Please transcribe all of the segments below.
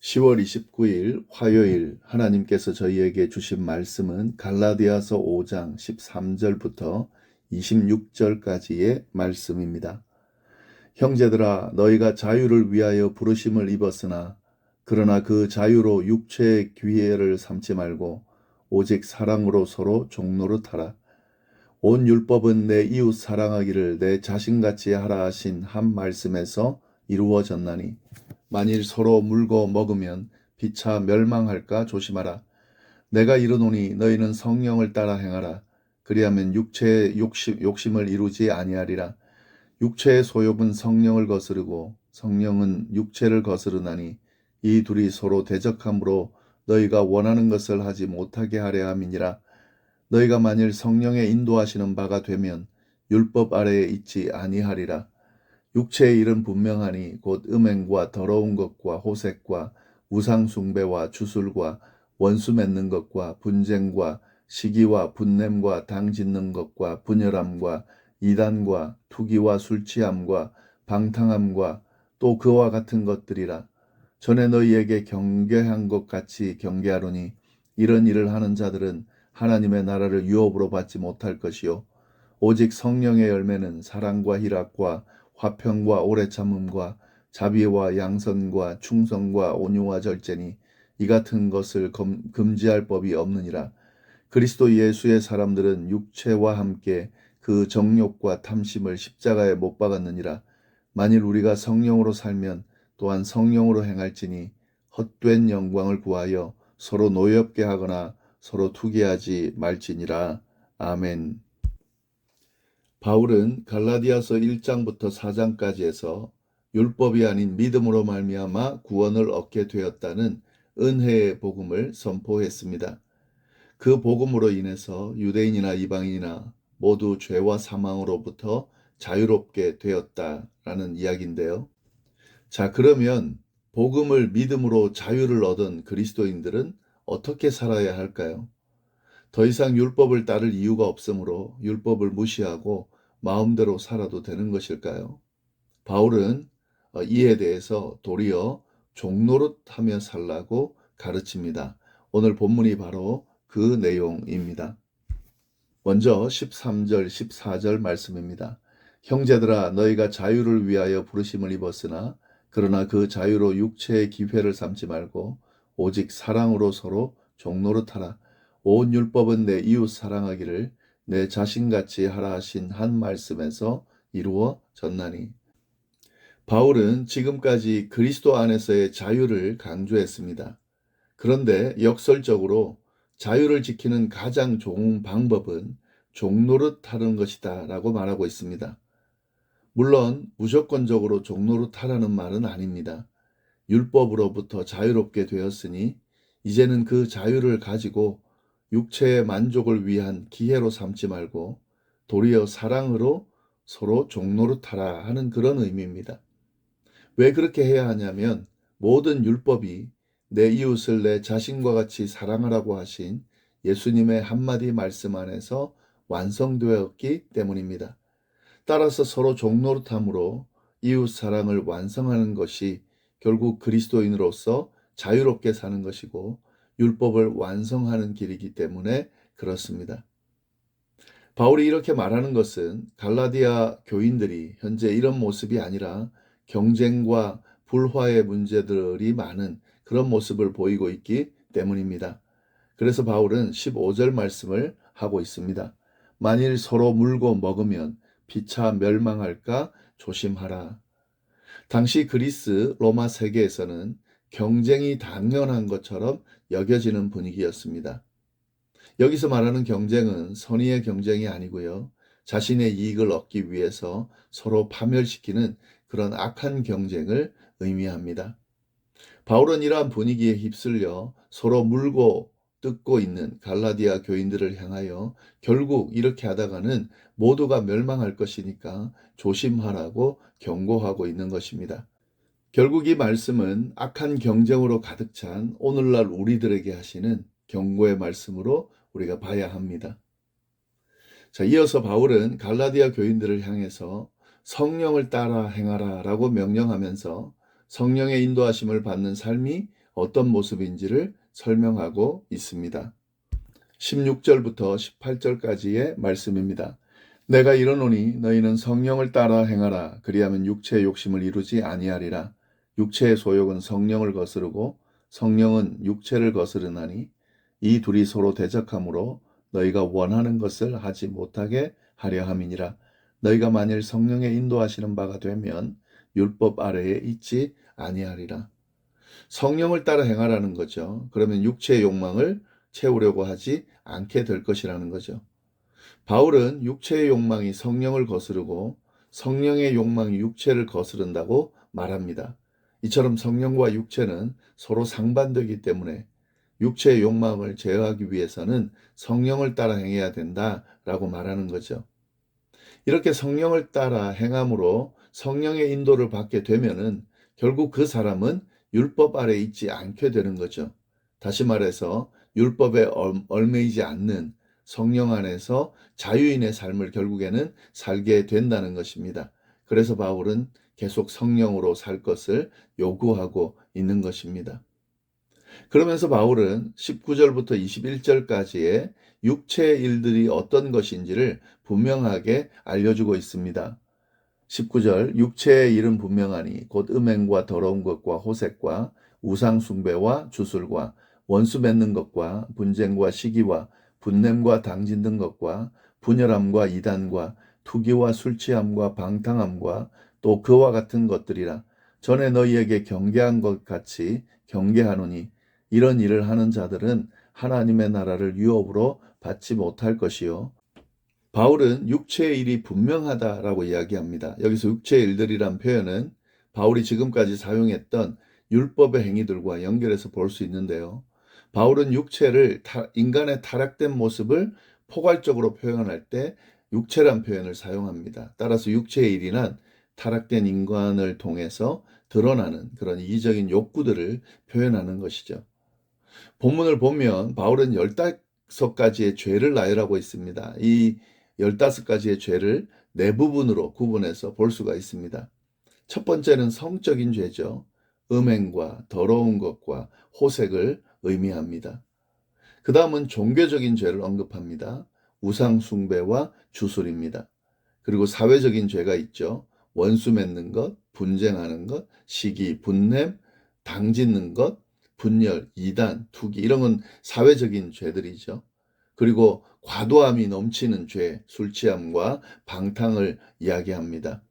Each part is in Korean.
10월 29일 화요일 하나님께서 저희에게 주신 말씀은 갈라디아서 5장 13절부터 26절까지의 말씀입니다. 형제들아, 너희가 자유를 위하여 부르심을 입었으나 그러나 그 자유로 육체의 기회를 삼지 말고 오직 사랑으로 서로 종노릇하라. 온 율법은 내 이웃 사랑하기를 내 자신같이 하라 하신 한 말씀에서 이루어졌나니 만일 서로 물고 먹으면 피차 멸망할까 조심하라. 내가 이르노니 너희는 성령을 따라 행하라. 그리하면 육체의 욕심을 이루지 아니하리라. 육체의 소욕은 성령을 거스르고 성령은 육체를 거스르나니 이 둘이 서로 대적함으로 너희가 원하는 것을 하지 못하게 하려 함이니라. 너희가 만일 성령의 인도하시는 바가 되면 율법 아래에 있지 아니하리라. 육체의 일은 분명하니 곧 음행과 더러운 것과 호색과 우상 숭배와 주술과 원수 맺는 것과 분쟁과 시기와 분냄과 당 짓는 것과 분열함과 이단과 투기와 술취함과 방탕함과 또 그와 같은 것들이라. 전에 너희에게 경계한 것 같이 경계하노니 이런 일을 하는 자들은 하나님의 나라를 유업으로 받지 못할 것이요 오직 성령의 열매는 사랑과 희락과 화평과 오래 참음과 자비와 양선과 충성과 온유와 절제니 이 같은 것을 금지할 법이 없느니라. 그리스도 예수의 사람들은 육체와 함께 그 정욕과 탐심을 십자가에 못 박았느니라. 만일 우리가 성령으로 살면 또한 성령으로 행할지니 헛된 영광을 구하여 서로 노엽게 하거나 서로 투기하지 말지니라. 아멘. 바울은 갈라디아서 1장부터 4장까지에서 율법이 아닌 믿음으로 말미암아 구원을 얻게 되었다는 은혜의 복음을 선포했습니다. 그 복음으로 인해서 유대인이나 이방인이나 모두 죄와 사망으로부터 자유롭게 되었다라는 이야기인데요. 자, 그러면 복음을 믿음으로 자유를 얻은 그리스도인들은 어떻게 살아야 할까요? 더 이상 율법을 따를 이유가 없으므로 율법을 무시하고 마음대로 살아도 되는 것일까요? 바울은 이에 대해서 도리어 종노릇하며 살라고 가르칩니다. 오늘 본문이 바로 그 내용입니다. 먼저 13절, 14절 말씀입니다. 형제들아, 너희가 자유를 위하여 부르심을 입었으나 그러나 그 자유로 육체의 기회를 삼지 말고 오직 사랑으로 서로 종노릇하라. 온 율법은 내 이웃 사랑하기를 내 자신같이 하라 하신 한 말씀에서 이루어졌나니. 바울은 지금까지 그리스도 안에서의 자유를 강조했습니다. 그런데 역설적으로 자유를 지키는 가장 좋은 방법은 종노릇하는 것이다 라고 말하고 있습니다. 물론 무조건적으로 종노릇하라는 말은 아닙니다. 율법으로부터 자유롭게 되었으니 이제는 그 자유를 가지고 육체의 만족을 위한 기회로 삼지 말고 도리어 사랑으로 서로 종노릇하라 하는 그런 의미입니다. 왜 그렇게 해야 하냐면 모든 율법이 내 이웃을 내 자신과 같이 사랑하라고 하신 예수님의 한마디 말씀 안에서 완성되었기 때문입니다. 따라서 서로 종노릇함으로 이웃 사랑을 완성하는 것이 결국 그리스도인으로서 자유롭게 사는 것이고 율법을 완성하는 길이기 때문에 그렇습니다. 바울이 이렇게 말하는 것은 갈라디아 교인들이 현재 이런 모습이 아니라 경쟁과 불화의 문제들이 많은 그런 모습을 보이고 있기 때문입니다. 그래서 바울은 15절 말씀을 하고 있습니다. 만일 서로 물고 먹으면 피차 멸망할까 조심하라. 당시 그리스 로마 세계에서는 경쟁이 당연한 것처럼 여겨지는 분위기였습니다. 여기서 말하는 경쟁은 선의의 경쟁이 아니고요. 자신의 이익을 얻기 위해서 서로 파멸시키는 그런 악한 경쟁을 의미합니다. 바울은 이러한 분위기에 휩쓸려 서로 물고 뜯고 있는 갈라디아 교인들을 향하여 결국 이렇게 하다가는 모두가 멸망할 것이니까 조심하라고 경고하고 있는 것입니다. 결국 이 말씀은 악한 경쟁으로 가득 찬 오늘날 우리들에게 하시는 경고의 말씀으로 우리가 봐야 합니다. 자, 이어서 바울은 갈라디아 교인들을 향해서 성령을 따라 행하라 라고 명령하면서 성령의 인도하심을 받는 삶이 어떤 모습인지를 설명하고 있습니다. 16절부터 18절까지의 말씀입니다. 내가 이르노니 너희는 성령을 따라 행하라. 그리하면 육체의 욕심을 이루지 아니하리라. 육체의 소욕은 성령을 거스르고 성령은 육체를 거스르나니 이 둘이 서로 대적하므로 너희가 원하는 것을 하지 못하게 하려 함이니라. 너희가 만일 성령의 인도하시는 바가 되면 율법 아래에 있지 아니하리라. 성령을 따라 행하라는 거죠. 그러면 육체의 욕망을 채우려고 하지 않게 될 것이라는 거죠. 바울은 육체의 욕망이 성령을 거스르고 성령의 욕망이 육체를 거스른다고 말합니다. 이처럼 성령과 육체는 서로 상반되기 때문에 육체의 욕망을 제어하기 위해서는 성령을 따라 행해야 된다라고 말하는 거죠. 이렇게 성령을 따라 행함으로 성령의 인도를 받게 되면은 결국 그 사람은 율법 아래 있지 않게 되는 거죠. 다시 말해서 율법에 얽매이지 않는 성령 안에서 자유인의 삶을 결국에는 살게 된다는 것입니다. 그래서 바울은 계속 성령으로 살 것을 요구하고 있는 것입니다. 그러면서 바울은 19절부터 21절까지의 육체의 일들이 어떤 것인지를 분명하게 알려주고 있습니다. 19절 육체의 일은 분명하니 곧 음행과 더러운 것과 호색과 우상 숭배와 주술과 원수 맺는 것과 분쟁과 시기와 분냄과 당진든 것과 분열함과 이단과 투기와 술취함과 방탕함과 또 그와 같은 것들이라. 전에 너희에게 경계한 것 같이 경계하노니 이런 일을 하는 자들은 하나님의 나라를 유업으로 받지 못할 것이요. 바울은 육체의 일이 분명하다라고 이야기합니다. 여기서 육체의 일들이란 표현은 바울이 지금까지 사용했던 율법의 행위들과 연결해서 볼 수 있는데요. 바울은 육체를 인간의 타락된 모습을 포괄적으로 표현할 때 육체란 표현을 사용합니다. 따라서 육체의 일이란 타락된 인간을 통해서 드러나는 그런 이기적인 욕구들을 표현하는 것이죠. 본문을 보면 바울은 15가지의 죄를 나열하고 있습니다. 이 15가지의 죄를 네 부분으로 구분해서 볼 수가 있습니다. 첫 번째는 성적인 죄죠. 음행과 더러운 것과 호색을 의미합니다. 그 다음은 종교적인 죄를 언급합니다. 우상 숭배와 주술입니다. 그리고 사회적인 죄가 있죠. 원수 맺는 것, 분쟁하는 것, 시기, 분냄, 당짓는 것, 분열, 이단, 투기 이런 건 사회적인 죄들이죠. 그리고 과도함이 넘치는 죄, 술 취함과 방탕을 이야기합니다.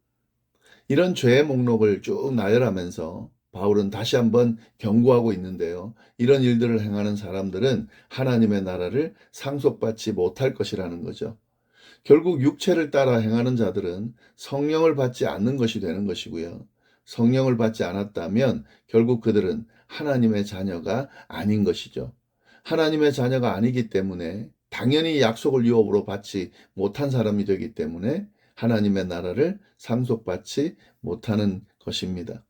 이런 죄의 목록을 쭉 나열하면서 바울은 다시 한번 경고하고 있는데요. 이런 일들을 행하는 사람들은 하나님의 나라를 상속받지 못할 것이라는 거죠. 결국 육체를 따라 행하는 자들은 성령을 받지 않는 것이 되는 것이고요. 성령을 받지 않았다면 결국 그들은 하나님의 자녀가 아닌 것이죠. 하나님의 자녀가 아니기 때문에 당연히 약속을 유업으로 받지 못한 사람이 되기 때문에 하나님의 나라를 상속받지 못하는 것입니다.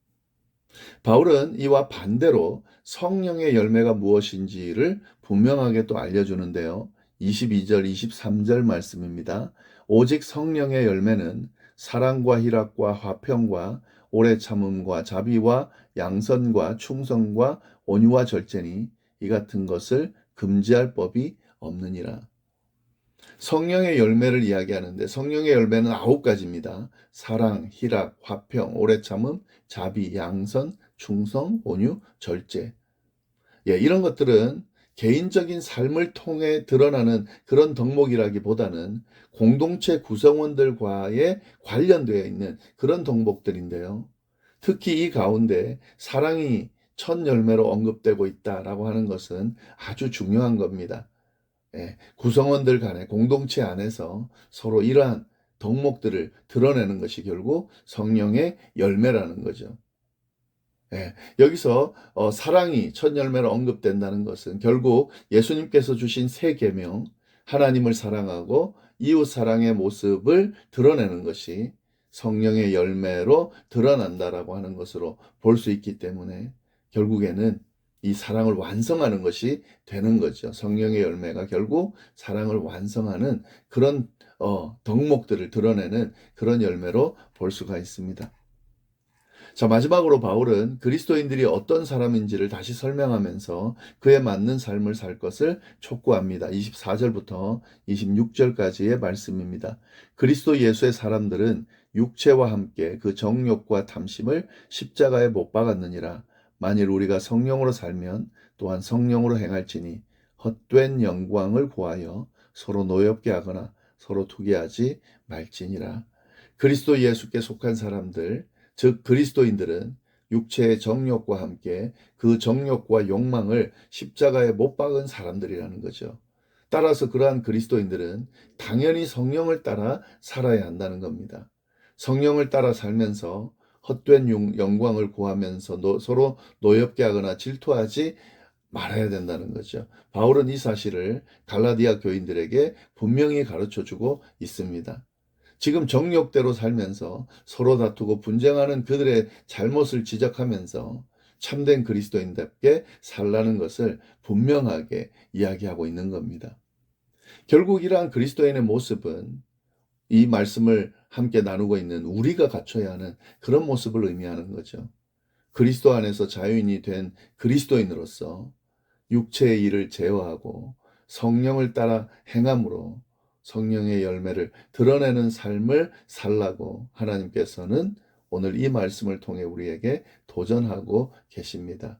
바울은 이와 반대로 성령의 열매가 무엇인지를 분명하게 또 알려주는데요. 22절, 23절 말씀입니다. 오직 성령의 열매는 사랑과 희락과 화평과 오래 참음과 자비와 양선과 충성과 온유와 절제니 이 같은 것을 금지할 법이 없느니라. 성령의 열매를 이야기하는데 성령의 열매는 9가지입니다. 사랑, 희락, 화평, 오래 참음, 자비, 양선, 충성, 온유, 절제. 이런 것들은 개인적인 삶을 통해 드러나는 그런 덕목이라기보다는 공동체 구성원들과의 관련되어 있는 그런 덕목들인데요. 특히 이 가운데 사랑이 첫 열매로 언급되고 있다라고 하는 것은 아주 중요한 겁니다. 구성원들 간의 공동체 안에서 서로 이러한 덕목들을 드러내는 것이 결국 성령의 열매라는 거죠. 여기서 사랑이 첫 열매로 언급된다는 것은 결국 예수님께서 주신 세 계명, 하나님을 사랑하고 이웃 사랑의 모습을 드러내는 것이 성령의 열매로 드러난다라고 하는 것으로 볼 수 있기 때문에 결국에는 이 사랑을 완성하는 것이 되는 거죠. 성령의 열매가 결국 사랑을 완성하는 그런 덕목들을 드러내는 그런 열매로 볼 수가 있습니다. 자, 마지막으로 바울은 그리스도인들이 어떤 사람인지를 다시 설명하면서 그에 맞는 삶을 살 것을 촉구합니다. 24절부터 26절까지의 말씀입니다. 그리스도 예수의 사람들은 육체와 함께 그 정욕과 탐심을 십자가에 못 박았느니라. 만일 우리가 성령으로 살면 또한 성령으로 행할지니 헛된 영광을 구하여 서로 노엽게 하거나 서로 투기하지 말지니라. 그리스도 예수께 속한 사람들, 즉 그리스도인들은 육체의 정욕과 함께 그 정욕과 욕망을 십자가에 못 박은 사람들이라는 거죠. 따라서 그러한 그리스도인들은 당연히 성령을 따라 살아야 한다는 겁니다. 성령을 따라 살면서 헛된 영광을 구하면서 서로 노엽게 하거나 질투하지 말아야 된다는 거죠. 바울은 이 사실을 갈라디아 교인들에게 분명히 가르쳐 주고 있습니다. 지금 정욕대로 살면서 서로 다투고 분쟁하는 그들의 잘못을 지적하면서 참된 그리스도인답게 살라는 것을 분명하게 이야기하고 있는 겁니다. 결국 이러한 그리스도인의 모습은 이 말씀을 함께 나누고 있는 우리가 갖춰야 하는 그런 모습을 의미하는 거죠. 그리스도 안에서 자유인이 된 그리스도인으로서 육체의 일을 제어하고 성령을 따라 행함으로 성령의 열매를 드러내는 삶을 살라고 하나님께서는 오늘 이 말씀을 통해 우리에게 도전하고 계십니다.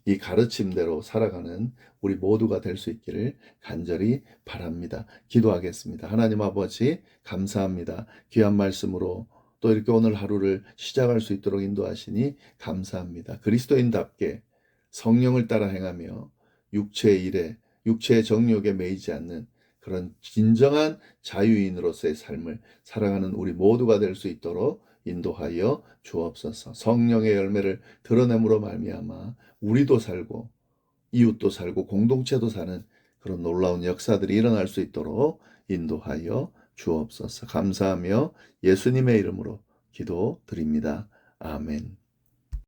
이 가르침대로 살아가는 우리 모두가 될 수 있기를 간절히 바랍니다. 기도하겠습니다. 하나님 아버지 감사합니다. 귀한 말씀으로 또 이렇게 오늘 하루를 시작할 수 있도록 인도하시니 감사합니다. 그리스도인답게 성령을 따라 행하며 육체의 일에, 육체의 정욕에 매이지 않는 그런 진정한 자유인으로서의 삶을 살아가는 우리 모두가 될 수 있도록 인도하여 주옵소서. 성령의 열매를 드러냄으로 말미암아 우리도 살고 이웃도 살고 공동체도 사는 그런 놀라운 역사들이 일어날 수 있도록 인도하여 주옵소서. 감사하며 예수님의 이름으로 기도드립니다. 아멘.